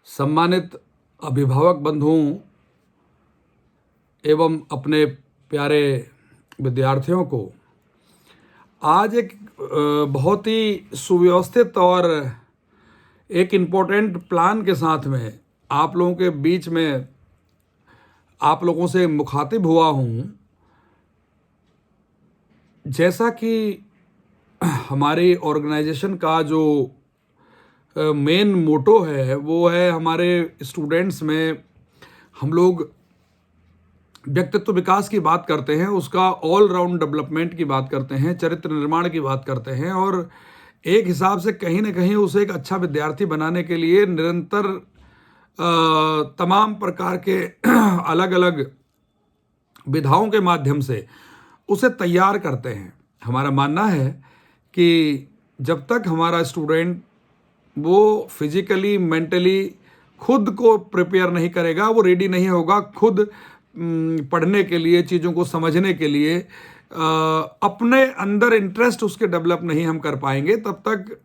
सम्मानित अभिभावक बंधुओं एवं अपने प्यारे विद्यार्थियों को आज एक बहुत ही सुव्यवस्थित और एक इम्पोर्टेंट प्लान के साथ में आप लोगों के बीच में आप लोगों से मुखातिब हुआ हूँ। जैसा कि हमारी ऑर्गेनाइजेशन का जो मेन मोटो है वो है, हमारे स्टूडेंट्स में हम लोग व्यक्तित्व विकास की बात करते हैं, उसका ऑल राउंड डेवलपमेंट की बात करते हैं, चरित्र निर्माण की बात करते हैं और एक हिसाब से कहीं ना कहीं उसे एक अच्छा विद्यार्थी बनाने के लिए निरंतर तमाम प्रकार के अलग अलग विधाओं के माध्यम से उसे तैयार करते हैं। हमारा मानना है कि जब तक हमारा स्टूडेंट वो फिजिकली मेंटली खुद को प्रिपेयर नहीं करेगा, वो रेडी नहीं होगा खुद पढ़ने के लिए, चीज़ों को समझने के लिए, अपने अंदर इंटरेस्ट उसके डेवलप नहीं हम कर पाएंगे, तब तक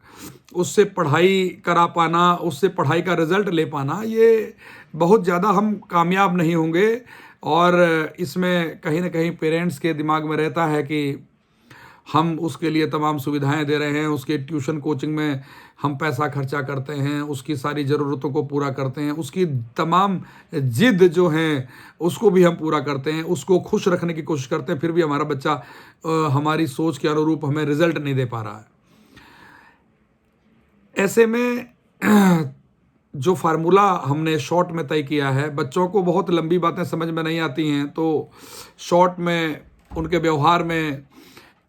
उससे पढ़ाई करा पाना, उससे पढ़ाई का रिजल्ट ले पाना, ये बहुत ज़्यादा हम कामयाब नहीं होंगे। और इसमें कहीं ना कहीं पेरेंट्स के दिमाग में रहता है कि हम उसके लिए तमाम सुविधाएं दे रहे हैं, उसके ट्यूशन कोचिंग में हम पैसा खर्चा करते हैं, उसकी सारी ज़रूरतों को पूरा करते हैं, उसकी तमाम जिद जो हैं उसको भी हम पूरा करते हैं, उसको खुश रखने की कोशिश करते हैं, फिर भी हमारा बच्चा हमारी सोच के अनुरूप हमें रिजल्ट नहीं दे पा रहा है। ऐसे में जो फार्मूला हमने शॉर्ट में तय किया है, बच्चों को बहुत लंबी बातें समझ में नहीं आती हैं, तो शॉर्ट में उनके व्यवहार में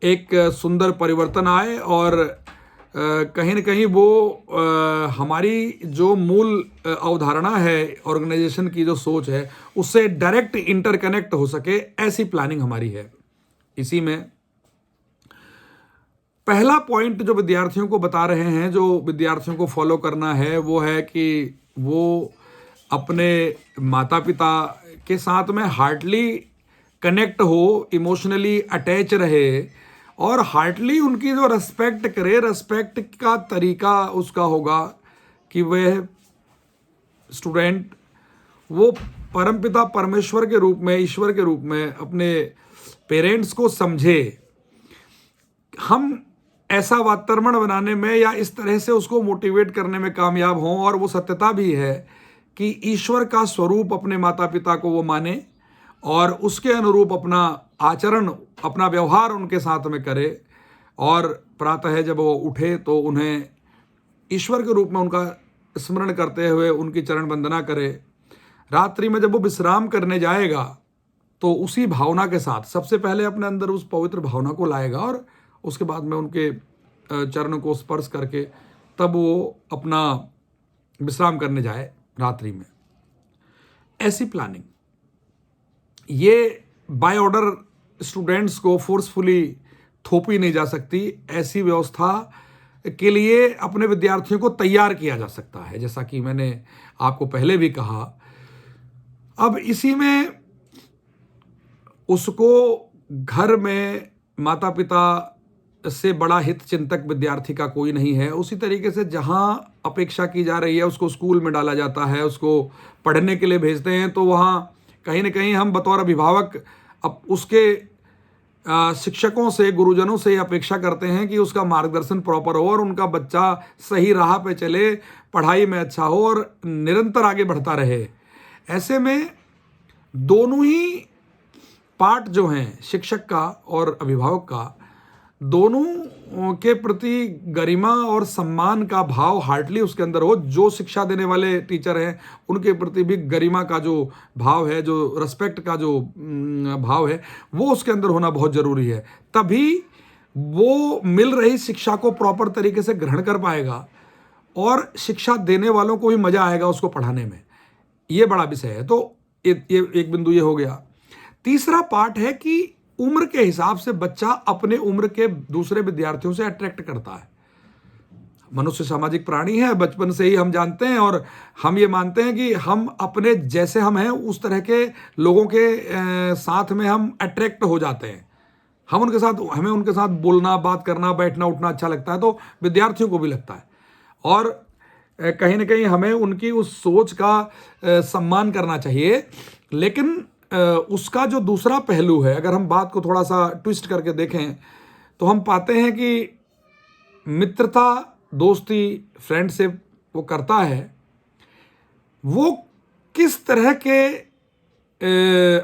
एक सुंदर परिवर्तन आए और कहीं न कहीं वो हमारी जो मूल अवधारणा है, ऑर्गेनाइजेशन की जो सोच है, उससे डायरेक्ट इंटरकनेक्ट हो सके, ऐसी प्लानिंग हमारी है। इसी में पहला पॉइंट जो विद्यार्थियों को बता रहे हैं, जो विद्यार्थियों को फॉलो करना है, वो है कि वो अपने माता पिता के साथ में हार्टली कनेक्ट हो, इमोशनली अटैच रहे और हार्टली उनकी जो रेस्पेक्ट करे। रेस्पेक्ट का तरीका उसका होगा कि वह स्टूडेंट वो परमपिता परमेश्वर के रूप में, ईश्वर के रूप में अपने पेरेंट्स को समझे। हम ऐसा वातावरण बनाने में या इस तरह से उसको मोटिवेट करने में कामयाब हों, और वो सत्यता भी है कि ईश्वर का स्वरूप अपने माता पिता को वो माने और उसके अनुरूप अपना आचरण, अपना व्यवहार उनके साथ में करे, और प्रातः जब वो उठे तो उन्हें ईश्वर के रूप में उनका स्मरण करते हुए उनकी चरण वंदना करे। रात्रि में जब वो विश्राम करने जाएगा तो उसी भावना के साथ सबसे पहले अपने अंदर उस पवित्र भावना को लाएगा और उसके बाद में उनके चरणों को स्पर्श करके तब वो अपना विश्राम करने जाए रात्रि में। ऐसी प्लानिंग ये बाय ऑर्डर स्टूडेंट्स को फोर्सफुली थोपी नहीं जा सकती। ऐसी व्यवस्था के लिए अपने विद्यार्थियों को तैयार किया जा सकता है, जैसा कि मैंने आपको पहले भी कहा। अब इसी में उसको घर में माता पिता से बड़ा हित चिंतक विद्यार्थी का कोई नहीं है। उसी तरीके से जहाँ अपेक्षा की जा रही है उसको स्कूल में डाला जाता है, उसको पढ़ने के लिए भेजते हैं, तो वहाँ कहीं ना कहीं हम बतौर अभिभावक अब उसके शिक्षकों से, गुरुजनों से अपेक्षा करते हैं कि उसका मार्गदर्शन प्रॉपर हो और उनका बच्चा सही राह पे चले, पढ़ाई में अच्छा हो और निरंतर आगे बढ़ता रहे। ऐसे में दोनों ही पार्ट जो हैं, शिक्षक का और अभिभावक का, दोनों के प्रति गरिमा और सम्मान का भाव हार्टली उसके अंदर हो। जो शिक्षा देने वाले टीचर हैं उनके प्रति भी गरिमा का जो भाव है, जो रेस्पेक्ट का जो भाव है, वो उसके अंदर होना बहुत ज़रूरी है। तभी वो मिल रही शिक्षा को प्रॉपर तरीके से ग्रहण कर पाएगा और शिक्षा देने वालों को भी मज़ा आएगा उसको पढ़ाने में। ये बड़ा विषय है। तो ये एक बिंदु ये हो गया। तीसरा पार्ट है कि उम्र के हिसाब से बच्चा अपने उम्र के दूसरे विद्यार्थियों से अट्रैक्ट करता है। मनुष्य सामाजिक प्राणी है, बचपन से ही हम जानते हैं और हम ये मानते हैं कि हम अपने जैसे हम हैं उस तरह के लोगों के साथ में हम अट्रैक्ट हो जाते हैं। हमें उनके साथ बोलना, बात करना, बैठना उठना अच्छा लगता है, तो विद्यार्थियों को भी लगता है। और कहीं ना कहीं हमें उनकी उस सोच का सम्मान करना चाहिए। लेकिन उसका जो दूसरा पहलू है, अगर हम बात को थोड़ा सा ट्विस्ट करके देखें तो हम पाते हैं कि मित्रता, दोस्ती, फ्रेंडशिप वो करता है, वो किस तरह के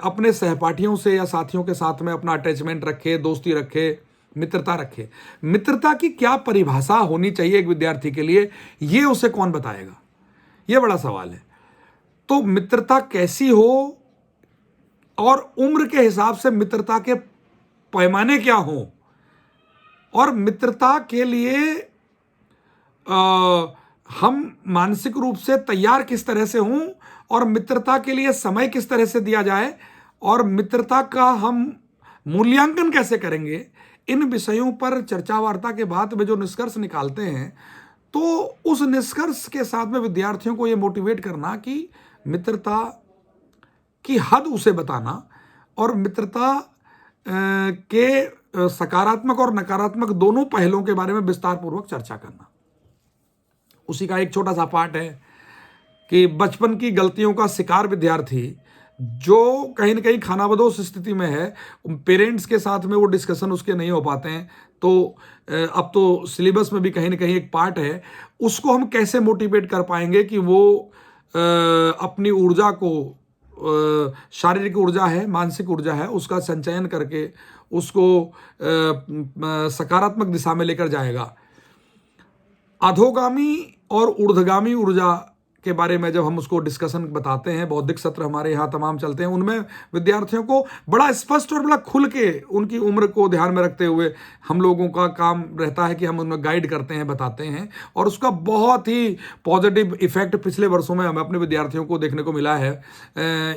अपने सहपाठियों से या साथियों के साथ में अपना अटैचमेंट रखे, दोस्ती रखे, मित्रता रखे। मित्रता की क्या परिभाषा होनी चाहिए एक विद्यार्थी के लिए, ये उसे कौन बताएगा? ये बड़ा सवाल है। तो मित्रता कैसी हो और उम्र के हिसाब से मित्रता के पैमाने क्या हों, और मित्रता के लिए हम मानसिक रूप से तैयार किस तरह से हों, और मित्रता के लिए समय किस तरह से दिया जाए, और मित्रता का हम मूल्यांकन कैसे करेंगे, इन विषयों पर चर्चा वार्ता के बाद में जो निष्कर्ष निकालते हैं, तो उस निष्कर्ष के साथ में विद्यार्थियों को ये मोटिवेट करना कि मित्रता की हद उसे बताना, और मित्रता के सकारात्मक और नकारात्मक दोनों पहलुओं के बारे में विस्तार पूर्वक चर्चा करना। उसी का एक छोटा सा पार्ट है कि बचपन की गलतियों का शिकार विद्यार्थी जो कहीं ना कहीं खानाबदोश स्थिति में है, पेरेंट्स के साथ में वो डिस्कशन उसके नहीं हो पाते हैं, तो अब तो सिलेबस में भी कहीं ना कहीं एक पार्ट है, उसको हम कैसे मोटिवेट कर पाएंगे कि वो अपनी ऊर्जा को, शारीरिक ऊर्जा है, मानसिक ऊर्जा है, उसका संचयन करके उसको सकारात्मक दिशा में लेकर जाएगा। अधोगामी और ऊर्ध्वगामी ऊर्जा के बारे में जब हम उसको डिस्कशन बताते हैं, बौद्धिक सत्र हमारे यहाँ तमाम चलते हैं, उनमें विद्यार्थियों को बड़ा स्पष्ट और बड़ा खुल के उनकी उम्र को ध्यान में रखते हुए हम लोगों का काम रहता है कि हम उनमें गाइड करते हैं, बताते हैं, और उसका बहुत ही पॉजिटिव इफेक्ट पिछले वर्षों में हमें अपने विद्यार्थियों को देखने को मिला है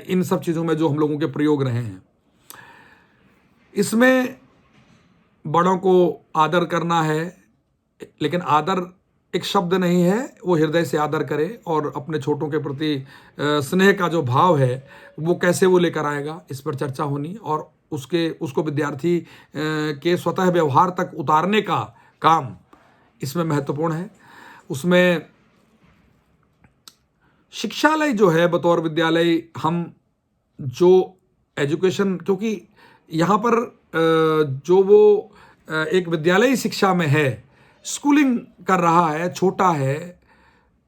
इन सब चीज़ों में जो हम लोगों के प्रयोग रहे हैं। इसमें बड़ों को आदर करना है, लेकिन आदर एक शब्द नहीं है, वो हृदय से आदर करे, और अपने छोटों के प्रति स्नेह का जो भाव है वो कैसे वो लेकर आएगा, इस पर चर्चा होनी, और उसको विद्यार्थी के स्वतः व्यवहार तक उतारने का काम इसमें महत्वपूर्ण है। उसमें शिक्षालय जो है बतौर विद्यालय, हम जो एजुकेशन, क्योंकि यहाँ पर जो वो एक विद्यालयी शिक्षा में है, स्कूलिंग कर रहा है, छोटा है,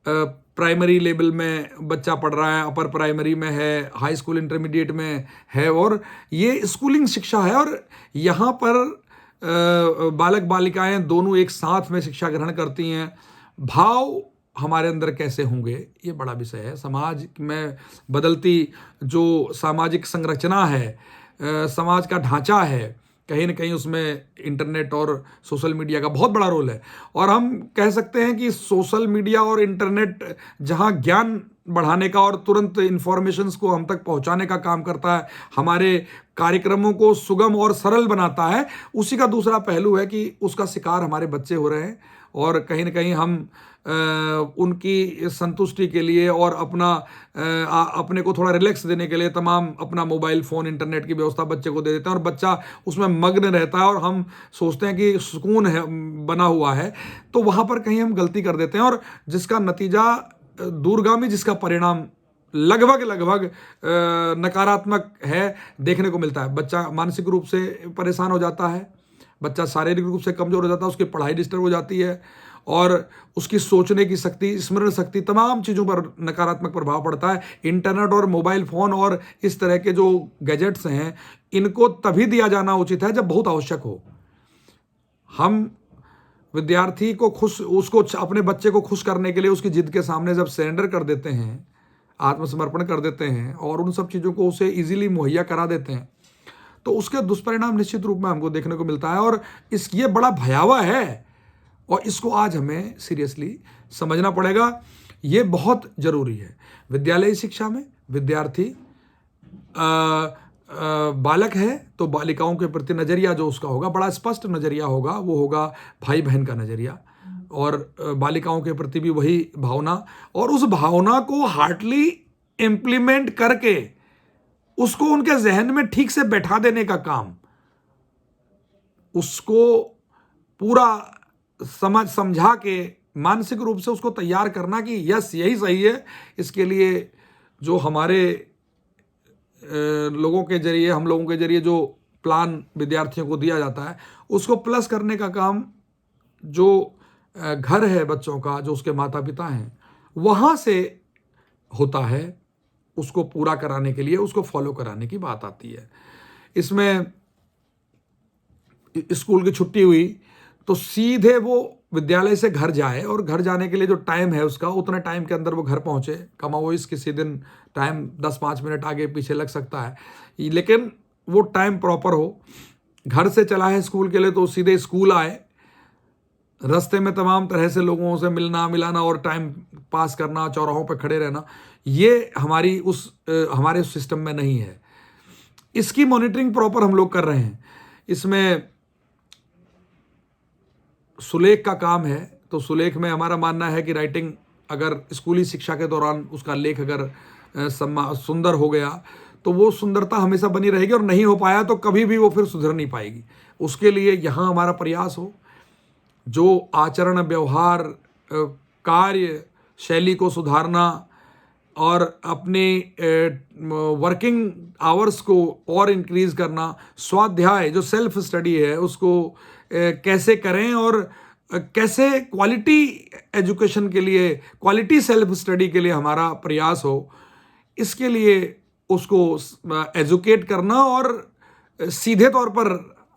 प्राइमरी लेवल में बच्चा पढ़ रहा है, अपर प्राइमरी में है, हाई स्कूल इंटरमीडिएट में है, और ये स्कूलिंग शिक्षा है, और यहाँ पर बालक बालिकाएं दोनों एक साथ में शिक्षा ग्रहण करती हैं। भाव हमारे अंदर कैसे होंगे, ये बड़ा विषय है। समाज में बदलती जो सामाजिक संरचना है, समाज का ढांचा है, कहीं ना कहीं उसमें इंटरनेट और सोशल मीडिया का बहुत बड़ा रोल है। और हम कह सकते हैं कि सोशल मीडिया और इंटरनेट जहां ज्ञान बढ़ाने का और तुरंत इंफॉर्मेशंस को हम तक पहुंचाने का काम करता है, हमारे कार्यक्रमों को सुगम और सरल बनाता है, उसी का दूसरा पहलू है कि उसका शिकार हमारे बच्चे हो रहे हैं, और कहीं ना कहीं हम उनकी संतुष्टि के लिए और अपने को थोड़ा रिलैक्स देने के लिए तमाम अपना मोबाइल फ़ोन, इंटरनेट की व्यवस्था बच्चे को दे देते हैं, और बच्चा उसमें मग्न रहता है, और हम सोचते हैं कि सुकून है बना हुआ है, तो वहाँ पर कहीं हम गलती कर देते हैं, और जिसका नतीजा दूरगामी, जिसका परिणाम लगभग नकारात्मक है, देखने को मिलता है। बच्चा मानसिक रूप से परेशान हो जाता है, बच्चा शारीरिक रूप से कमज़ोर हो जाता है, उसकी पढ़ाई डिस्टर्ब हो जाती है, और उसकी सोचने की शक्ति, स्मरण शक्ति, तमाम चीज़ों पर नकारात्मक प्रभाव पड़ता है। इंटरनेट और मोबाइल फ़ोन और इस तरह के जो गैजेट्स हैं, इनको तभी दिया जाना उचित है जब बहुत आवश्यक हो। हम विद्यार्थी को उसको अपने बच्चे को खुश करने के लिए उसकी जिद के सामने जब सरेंडर कर देते हैं, आत्मसमर्पण कर देते हैं, और उन सब चीज़ों को उसे ईजिली मुहैया करा देते हैं, तो उसके दुष्परिणाम निश्चित रूप में हमको देखने को मिलता है, और ये बड़ा भयावह है, और इसको आज हमें सीरियसली समझना पड़ेगा। ये बहुत ज़रूरी है। विद्यालयी शिक्षा में विद्यार्थी बालक है तो बालिकाओं के प्रति नज़रिया जो उसका होगा, बड़ा स्पष्ट नज़रिया होगा, वो होगा भाई बहन का नज़रिया, और बालिकाओं के प्रति भी वही भावना, और उस भावना को हार्टली इम्प्लीमेंट करके उसको उनके जहन में ठीक से बैठा देने का काम, उसको पूरा समझा के मानसिक रूप से उसको तैयार करना कि यस यही सही है। इसके लिए जो हमारे लोगों के जरिए, हम लोगों के जरिए जो प्लान विद्यार्थियों को दिया जाता है, उसको प्लस करने का काम जो घर है बच्चों का, जो उसके माता पिता हैं, वहाँ से होता है। उसको पूरा कराने के लिए, उसको फॉलो कराने की बात आती है। इसमें स्कूल की छुट्टी हुई तो सीधे वो विद्यालय से घर जाए, और घर जाने के लिए जो टाइम है उसका, उतने टाइम के अंदर वो घर पहुंचे। कमाओइस किसी दिन टाइम 10-5 मिनट आगे पीछे लग सकता है, लेकिन वो टाइम प्रॉपर हो। घर से चला है स्कूल के लिए तो सीधे स्कूल आए, रास्ते में तमाम तरह से लोगों से मिलना मिलाना और टाइम पास करना, चौराहों पर खड़े रहना, ये हमारे उस सिस्टम में नहीं है। इसकी मॉनिटरिंग प्रॉपर हम लोग कर रहे हैं। इसमें सुलेख का काम है, तो सुलेख में हमारा मानना है कि राइटिंग, अगर स्कूली शिक्षा के दौरान उसका लेख अगर सुंदर हो गया तो वो सुंदरता हमेशा बनी रहेगी, और नहीं हो पाया तो कभी भी वो फिर सुधर नहीं पाएगी। उसके लिए यहाँ हमारा प्रयास हो, जो आचरण, व्यवहार, कार्य शैली को सुधारना और अपने वर्किंग आवर्स को और इंक्रीज करना, स्वाध्याय जो सेल्फ स्टडी है उसको कैसे करें, और कैसे क्वालिटी एजुकेशन के लिए, क्वालिटी सेल्फ स्टडी के लिए हमारा प्रयास हो, इसके लिए उसको एजुकेट करना और सीधे तौर पर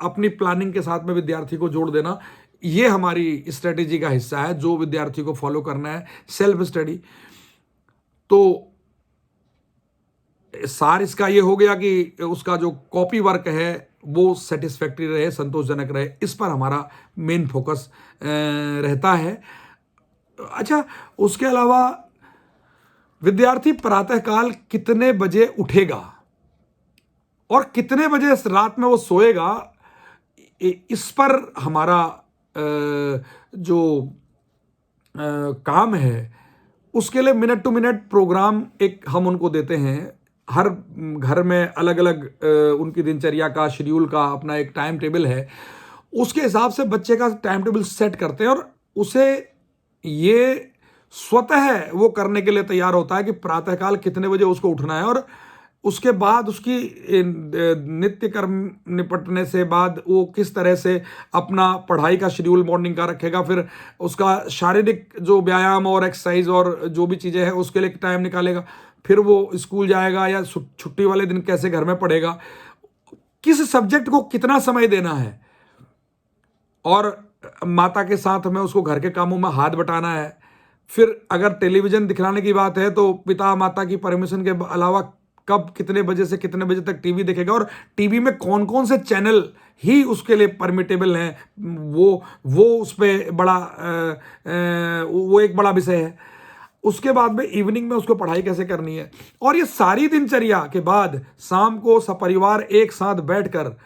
अपनी प्लानिंग के साथ में विद्यार्थी को जोड़ देना, ये हमारी स्ट्रेटेजी का हिस्सा है जो विद्यार्थी को फॉलो करना है, सेल्फ स्टडी। तो सार इसका ये हो गया कि उसका जो कॉपी वर्क है वो सेटिस्फैक्टरी रहे, संतोषजनक रहे, इस पर हमारा मेन फोकस रहता है। अच्छा, उसके अलावा विद्यार्थी प्रातःकाल कितने बजे उठेगा और कितने बजे रात में वो सोएगा, इस पर हमारा जो काम है, उसके लिए मिनट टू मिनट प्रोग्राम एक हम उनको देते हैं। हर घर में अलग अलग उनकी दिनचर्या का, शेड्यूल का अपना एक टाइम टेबल है, उसके हिसाब से बच्चे का टाइम टेबल सेट करते हैं, और उसे ये स्वतः वो करने के लिए तैयार होता है कि प्रातःकाल कितने बजे उसको उठना है, और उसके बाद उसकी नित्य कर्म निपटने से बाद वो किस तरह से अपना पढ़ाई का शेड्यूल मॉर्निंग का रखेगा, फिर उसका शारीरिक जो व्यायाम और एक्सरसाइज और जो भी चीज़ें हैं उसके लिए टाइम निकालेगा, फिर वो स्कूल जाएगा या छुट्टी वाले दिन कैसे घर में पढ़ेगा, किस सब्जेक्ट को कितना समय देना है, और माता के साथ में उसको घर के कामों में हाथ बटाना है। फिर अगर टेलीविज़न दिखलाने की बात है तो पिता माता की परमिशन के अलावा कब कितने बजे से कितने बजे तक टीवी देखेगा, और टीवी में कौन कौन से चैनल ही उसके लिए परमिटेबल हैं, वो उस पर बड़ा वो एक बड़ा विषय है। उसके बाद में इवनिंग में उसको पढ़ाई कैसे करनी है, और ये सारी दिनचर्या के बाद शाम को सपरिवार एक साथ बैठकर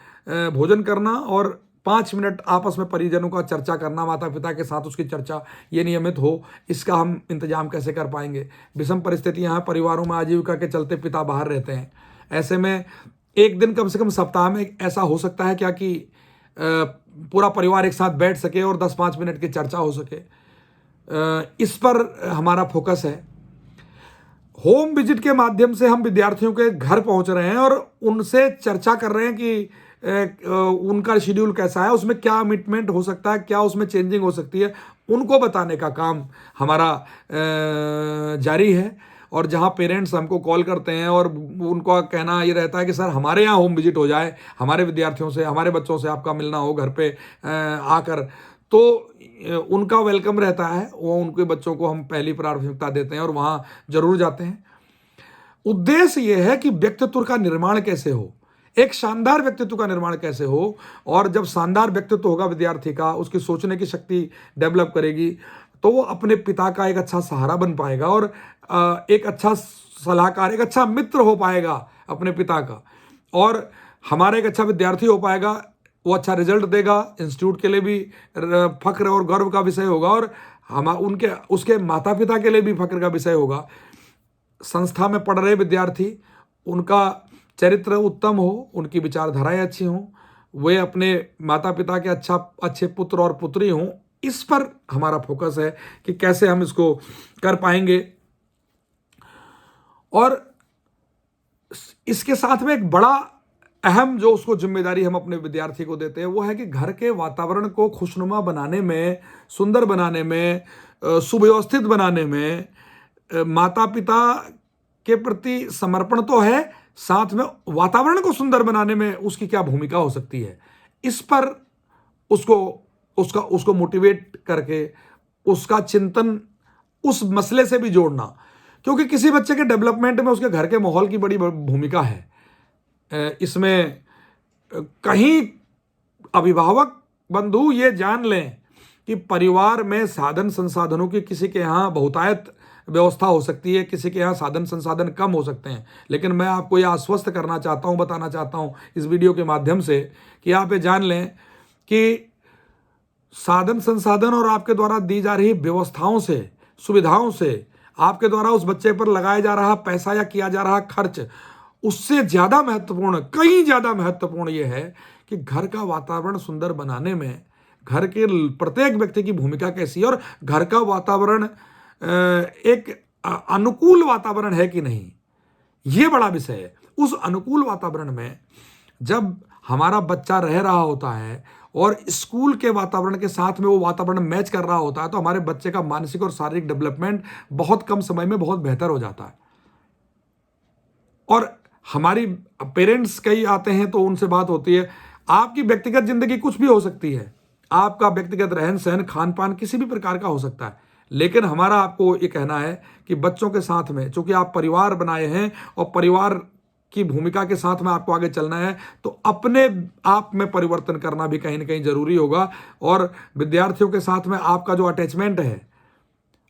भोजन करना और 5 मिनट आपस में परिजनों का चर्चा करना, माता पिता के साथ उसकी चर्चा ये नियमित हो, इसका हम इंतजाम कैसे कर पाएंगे। विषम परिस्थितियां हैं, परिवारों में आजीविका के चलते पिता बाहर रहते हैं, ऐसे में एक दिन कम से कम सप्ताह में ऐसा हो सकता है क्या कि पूरा परिवार एक साथ बैठ सके और 10-5 मिनट की चर्चा हो सके। इस पर हमारा फोकस है। होम विजिट के माध्यम से हम विद्यार्थियों के घर पहुंच रहे हैं और उनसे चर्चा कर रहे हैं कि उनका शेड्यूल कैसा है, उसमें क्या अमिटमेंट हो सकता है, क्या उसमें चेंजिंग हो सकती है, उनको बताने का काम हमारा जारी है। और जहां पेरेंट्स हमको कॉल करते हैं और उनका कहना ये रहता है कि सर हमारे यहाँ होम विजिट हो जाए, हमारे विद्यार्थियों से, हमारे बच्चों से आपका मिलना हो घर पे आकर, तो उनका वेलकम रहता है। वो उनके बच्चों को हम पहली प्राथमिकता देते हैं और वहाँ जरूर जाते हैं। उद्देश्य ये है कि व्यक्तित्व का निर्माण कैसे हो, एक शानदार व्यक्तित्व का निर्माण कैसे हो, और जब शानदार व्यक्तित्व होगा विद्यार्थी का, उसकी सोचने की शक्ति डेवलप करेगी, तो वो अपने पिता का एक अच्छा सहारा बन पाएगा और एक अच्छा सलाहकार, एक अच्छा मित्र हो पाएगा अपने पिता का, और हमारा एक अच्छा विद्यार्थी हो पाएगा। वो अच्छा रिजल्ट देगा, इंस्टीट्यूट के लिए भी फख्र और गर्व का विषय होगा, और उसके माता पिता के लिए भी फख्र का विषय होगा। संस्था में पढ़ रहे विद्यार्थी, उनका चरित्र उत्तम हो, उनकी विचारधाराएं अच्छी हों, वे अपने माता पिता के अच्छे पुत्र और पुत्री हों, इस पर हमारा फोकस है कि कैसे हम इसको कर पाएंगे। और इसके साथ में एक बड़ा अहम जो उसको जिम्मेदारी हम अपने विद्यार्थी को देते हैं वो है कि घर के वातावरण को खुशनुमा बनाने में, सुंदर बनाने में, सुव्यवस्थित बनाने में माता पिता के प्रति समर्पण तो है, साथ में वातावरण को सुंदर बनाने में उसकी क्या भूमिका हो सकती है, इस पर उसको मोटिवेट करके उसका चिंतन उस मसले से भी जोड़ना, क्योंकि किसी बच्चे के डेवलपमेंट में उसके घर के माहौल की बड़ी भूमिका है। इसमें कहीं अभिभावक बंधु ये जान लें कि परिवार में साधन संसाधनों की किसी के यहाँ बहुतायत व्यवस्था हो सकती है, किसी के यहाँ साधन संसाधन कम हो सकते हैं, लेकिन मैं आपको यह आश्वस्त करना चाहता हूँ, बताना चाहता हूँ इस वीडियो के माध्यम से कि आप ये जान लें कि साधन संसाधन और आपके द्वारा दी जा रही व्यवस्थाओं से, सुविधाओं से, आपके द्वारा उस बच्चे पर लगाया जा रहा पैसा या किया जा रहा खर्च, उससे ज़्यादा महत्वपूर्ण, कहीं ज़्यादा महत्वपूर्ण यह है कि घर का वातावरण सुंदर बनाने में घर के प्रत्येक व्यक्ति की भूमिका कैसी है और घर का वातावरण एक अनुकूल वातावरण है कि नहीं, ये बड़ा विषय है। उस अनुकूल वातावरण में जब हमारा बच्चा रह रहा होता है और स्कूल के वातावरण के साथ में वो वातावरण मैच कर रहा होता है, तो हमारे बच्चे का मानसिक और शारीरिक डेवलपमेंट बहुत कम समय में बहुत बेहतर हो जाता है। और हमारी पेरेंट्स कई आते हैं तो उनसे बात होती है, आपकी व्यक्तिगत जिंदगी कुछ भी हो सकती है, आपका व्यक्तिगत रहन सहन, खान पान किसी भी प्रकार का हो सकता है, लेकिन हमारा आपको ये कहना है कि बच्चों के साथ में, चूंकि आप परिवार बनाए हैं और परिवार की भूमिका के साथ में आपको आगे चलना है, तो अपने आप में परिवर्तन करना भी कहीं ना कहीं जरूरी होगा। और विद्यार्थियों के साथ में आपका जो अटैचमेंट है,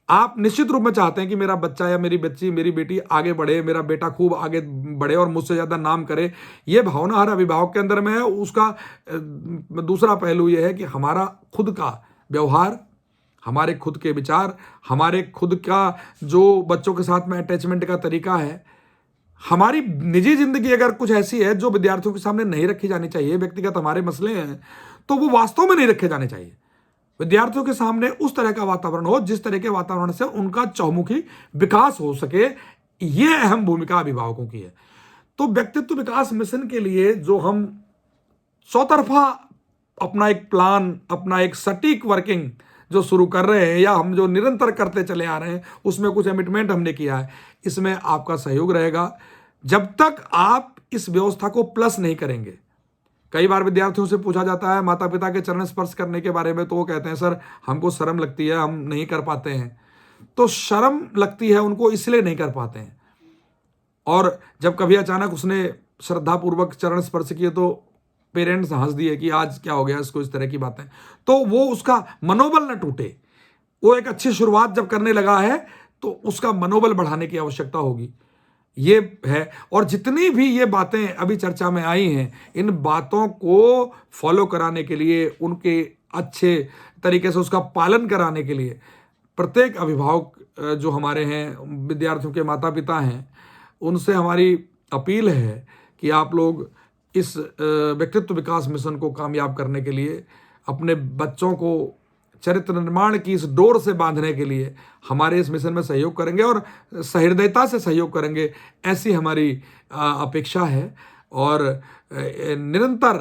आप निश्चित रूप में चाहते हैं कि मेरा बच्चा या मेरी बच्ची, मेरी बेटी आगे बढ़े, मेरा बेटा खूब आगे बढ़े और मुझसे ज़्यादा नाम करे, ये भावना हर अभिभावक के अंदर में है। उसका दूसरा पहलू ये है कि हमारा खुद का व्यवहार, हमारे खुद के विचार, हमारे खुद का जो बच्चों के साथ में अटैचमेंट का तरीका है, हमारी निजी जिंदगी अगर कुछ ऐसी है जो विद्यार्थियों के सामने नहीं रखी जानी चाहिए, व्यक्तिगत हमारे मसले हैं, तो वो वास्तव में नहीं रखे जाने चाहिए। विद्यार्थियों के सामने उस तरह का वातावरण हो जिस तरह के वातावरण से उनका चहुमुखी विकास हो सके, ये अहम भूमिका अभिभावकों की है। तो व्यक्तित्व विकास मिशन के लिए जो हम चौतरफा अपना एक प्लान, अपना एक सटीक वर्किंग जो शुरू कर रहे हैं या हम जो निरंतर करते चले आ रहे हैं, उसमें कुछ कमिटमेंट हमने किया है, इसमें आपका सहयोग रहेगा। जब तक आप इस व्यवस्था को प्लस नहीं करेंगे, कई बार विद्यार्थियों से पूछा जाता है माता पिता के चरण स्पर्श करने के बारे में, तो वो कहते हैं सर हमको शर्म लगती है, हम नहीं कर पाते हैं। तो शर्म लगती है उनको, इसलिए नहीं कर पाते हैं। और जब कभी अचानक उसने श्रद्धापूर्वक चरण स्पर्श किए तो पेरेंट्स हंस दिए कि आज क्या हो गया इसको, इस तरह की बातें, तो वो उसका मनोबल न टूटे। वो एक अच्छी शुरुआत जब करने लगा है तो उसका मनोबल बढ़ाने की आवश्यकता होगी, ये है। और जितनी भी ये बातें अभी चर्चा में आई हैं, इन बातों को फॉलो कराने के लिए, उनके अच्छे तरीके से उसका पालन कराने के लिए प्रत्येक अभिभावक जो हमारे हैं, विद्यार्थियों के माता पिता हैं, उनसे हमारी अपील है कि आप लोग इस व्यक्तित्व विकास मिशन को कामयाब करने के लिए, अपने बच्चों को चरित्र निर्माण की इस डोर से बांधने के लिए हमारे इस मिशन में सहयोग करेंगे और सहृदयता से सहयोग करेंगे, ऐसी हमारी अपेक्षा है। और निरंतर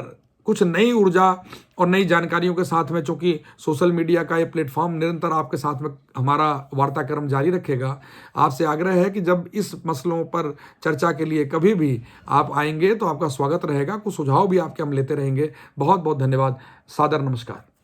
कुछ नई ऊर्जा और नई जानकारियों के साथ में, चूँकि सोशल मीडिया का ये प्लेटफॉर्म निरंतर आपके साथ में हमारा वार्ताक्रम जारी रखेगा, आपसे आग्रह है कि जब इस मसलों पर चर्चा के लिए कभी भी आप आएंगे तो आपका स्वागत रहेगा, कुछ सुझाव भी आपके हम लेते रहेंगे। बहुत बहुत धन्यवाद, सादर नमस्कार।